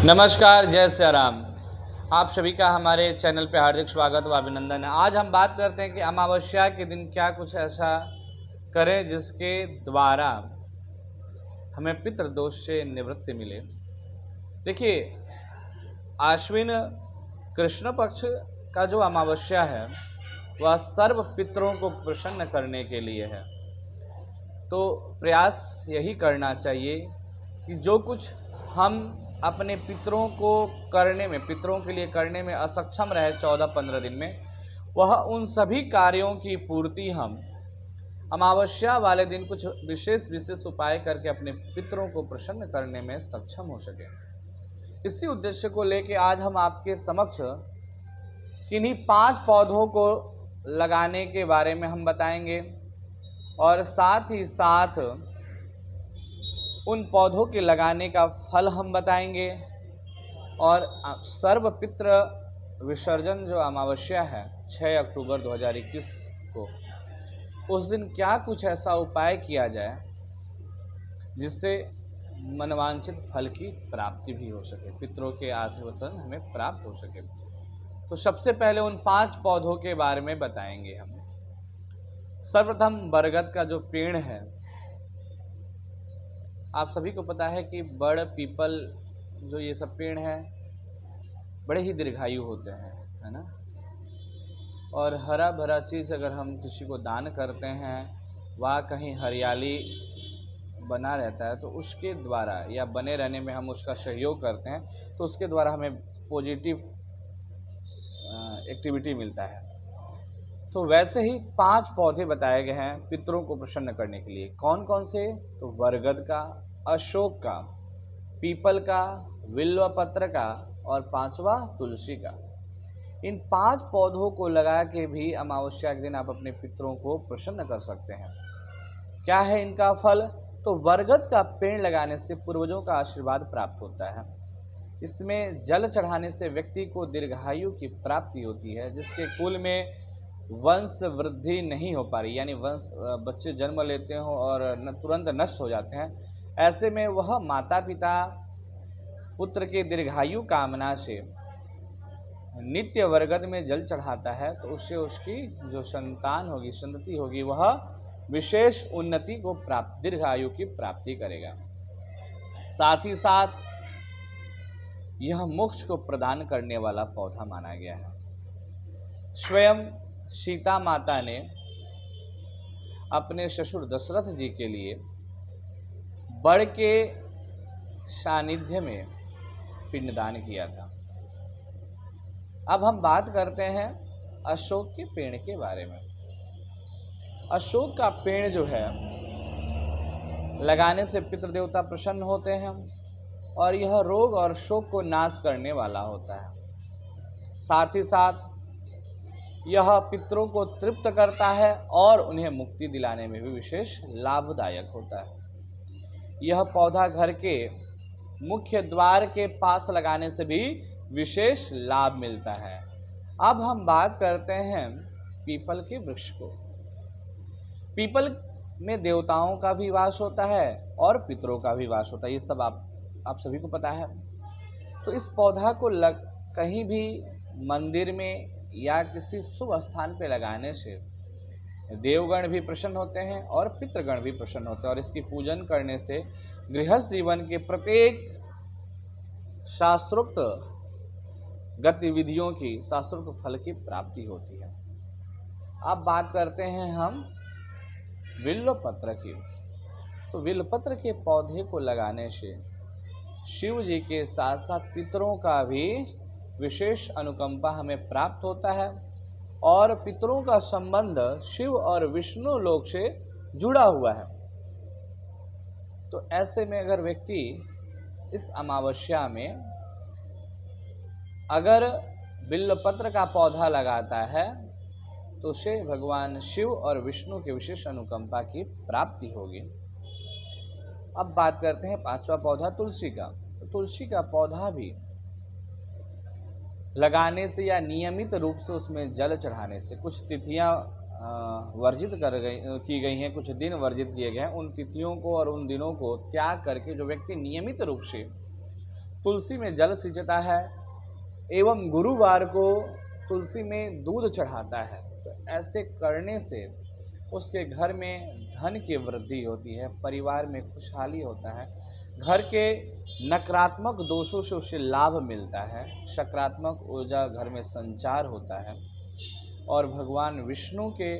नमस्कार, जय श्री राम। आप सभी का हमारे चैनल पे हार्दिक स्वागत व अभिनंदन है। आज हम बात करते हैं कि अमावस्या के दिन क्या कुछ ऐसा करें जिसके द्वारा हमें पितृदोष से निवृत्ति मिले। देखिए, आश्विन कृष्ण पक्ष का जो अमावस्या है वह सर्व पितरों को प्रसन्न करने के लिए है। तो प्रयास यही करना चाहिए कि जो कुछ हम अपने पितरों को करने में, पितरों के लिए करने में असक्षम रहे 14-15 दिन में, वह उन सभी कार्यों की पूर्ति हम अमावस्या वाले दिन कुछ विशेष उपाय करके अपने पितरों को प्रसन्न करने में सक्षम हो सके। इसी उद्देश्य को लेके आज हम आपके समक्ष किन्हीं 5 पौधों को लगाने के बारे में हम बताएंगे और साथ ही साथ उन पौधों के लगाने का फल हम बताएंगे और सर्व पितृ विसर्जन जो अमावस्या है 6 अक्टूबर 2021 को, उस दिन क्या कुछ ऐसा उपाय किया जाए जिससे मनवांछित फल की प्राप्ति भी हो सके, पितरों के आशीर्वाद हमें प्राप्त हो सके। तो सबसे पहले उन 5 पौधों के बारे में बताएंगे हम। सर्वप्रथम बरगद का जो पेड़ है, आप सभी को पता है कि बड़, पीपल, जो ये सब पेड़ हैं बड़े ही दीर्घायु होते हैं, है ना। और हरा भरा चीज़ अगर हम किसी को दान करते हैं, वह कहीं हरियाली बना रहता है तो उसके द्वारा या बने रहने में हम उसका सहयोग करते हैं तो उसके द्वारा हमें पॉजिटिव एक्टिविटी मिलता है। तो वैसे ही 5 पौधे बताए गए हैं पितरों को प्रसन्न करने के लिए। कौन कौन से? तो बरगद का, अशोक का, पीपल का, बिल्वपत्र का और 5वां तुलसी का। इन 5 पौधों को लगा के भी अमावस्या के दिन आप अपने पितरों को प्रसन्न कर सकते हैं। क्या है इनका फल? तो बरगद का पेड़ लगाने से पूर्वजों का आशीर्वाद प्राप्त होता है। इसमें जल चढ़ाने से व्यक्ति को दीर्घायु की प्राप्ति होती है, जिसके कुल में वंश वृद्धि नहीं हो पा रही, यानी वंश बच्चे जन्म लेते हो और तुरंत नष्ट हो जाते हैं। ऐसे में वह माता पिता पुत्र के दीर्घायु कामना से नित्य बरगद में जल चढ़ाता है तो उससे उसकी जो संतान होगी, संतति होगी, वह विशेष उन्नति को प्राप्त, दीर्घायु की प्राप्ति करेगा। साथ ही साथ यह मोक्ष को प्रदान करने वाला पौधा माना गया है। स्वयं सीता माता ने अपने ससुर दशरथ जी के लिए बड़ के सानिध्य में पिंडदान किया था। अब हम बात करते हैं अशोक के पेड़ के बारे में। अशोक का पेड़ जो है, लगाने से पितृदेवता प्रसन्न होते हैं और यह रोग और शोक को नाश करने वाला होता है। साथ ही साथ यह पितरों को तृप्त करता है और उन्हें मुक्ति दिलाने में भी विशेष लाभदायक होता है। यह पौधा घर के मुख्य द्वार के पास लगाने से भी विशेष लाभ मिलता है। अब हम बात करते हैं पीपल के वृक्ष को। पीपल में देवताओं का भी वास होता है और पितरों का भी वास होता है, ये सब आप सभी को पता है। तो इस पौधा को कहीं भी मंदिर में या किसी शुभ स्थान पे लगाने से देवगण भी प्रसन्न होते हैं और पितृगण भी प्रसन्न होते हैं और इसकी पूजन करने से गृहस्थ जीवन के प्रत्येक शास्त्रोक्त गतिविधियों की, शास्त्रोक्त फल की प्राप्ति होती है। अब बात करते हैं हम बिल्वपत्र की। तो बिल्वपत्र के पौधे को लगाने से शिव जी के साथ साथ पितरों का भी विशेष अनुकंपा हमें प्राप्त होता है और पितरों का संबंध शिव और विष्णु लोक से जुड़ा हुआ है। तो ऐसे में अगर व्यक्ति इस अमावस्या में अगर बिल्वपत्र का पौधा लगाता है तो उसे भगवान शिव और विष्णु के विशेष अनुकंपा की प्राप्ति होगी। अब बात करते हैं 5वां पौधा तुलसी का। तो तुलसी का पौधा भी लगाने से या नियमित रूप से उसमें जल चढ़ाने से, कुछ तिथियां वर्जित की गई हैं, कुछ दिन वर्जित किए गए हैं, उन तिथियों को और उन दिनों को त्याग करके जो व्यक्ति नियमित रूप से तुलसी में जल सिंचता है एवं गुरुवार को तुलसी में दूध चढ़ाता है, तो ऐसे करने से उसके घर में धन की वृद्धि होती है, परिवार में खुशहाली होता है, घर के नकारात्मक दोषों से उसे लाभ मिलता है, सकारात्मक ऊर्जा घर में संचार होता है और भगवान विष्णु के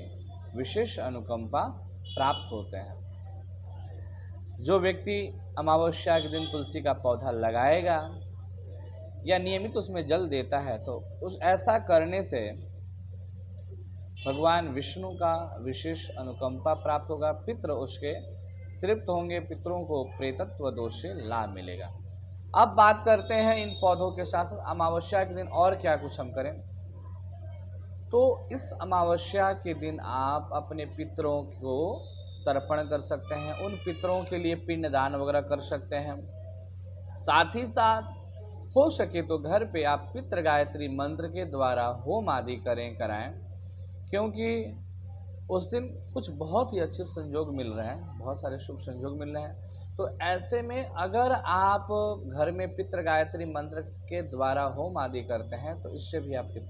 विशेष अनुकंपा प्राप्त होते हैं। जो व्यक्ति अमावस्या के दिन तुलसी का पौधा लगाएगा या नियमित उसमें जल देता है तो उस ऐसा करने से भगवान विष्णु का विशेष अनुकंपा प्राप्त होगा, पितृ उसके तृप्त होंगे, पितरों को प्रेतत्व दोष से लाभ मिलेगा। अब बात करते हैं इन पौधों के साथ साथ अमावस्या के दिन और क्या कुछ हम करें। तो इस अमावस्या के दिन आप अपने पितरों को तर्पण कर सकते हैं, उन पितरों के लिए पिंडदान वगैरह कर सकते हैं। साथ ही साथ हो सके तो घर पे आप पितृ गायत्री मंत्र के द्वारा होम आदि कराएं, क्योंकि उस दिन कुछ बहुत ही अच्छे संयोग मिल रहे हैं, बहुत सारे शुभ संयोग मिल रहे हैं। तो ऐसे में अगर आप घर में पितृ गायत्री मंत्र के द्वारा होम आदि करते हैं तो इससे भी आपके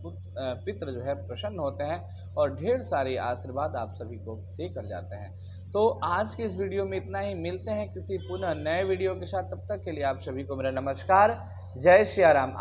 पितृ जो है प्रसन्न होते हैं और ढेर सारे आशीर्वाद आप सभी को देकर जाते हैं। तो आज के इस वीडियो में इतना ही, मिलते हैं किसी पुनः नए वीडियो के साथ, तब तक के लिए आप सभी को मेरा नमस्कार, जय श्री राम।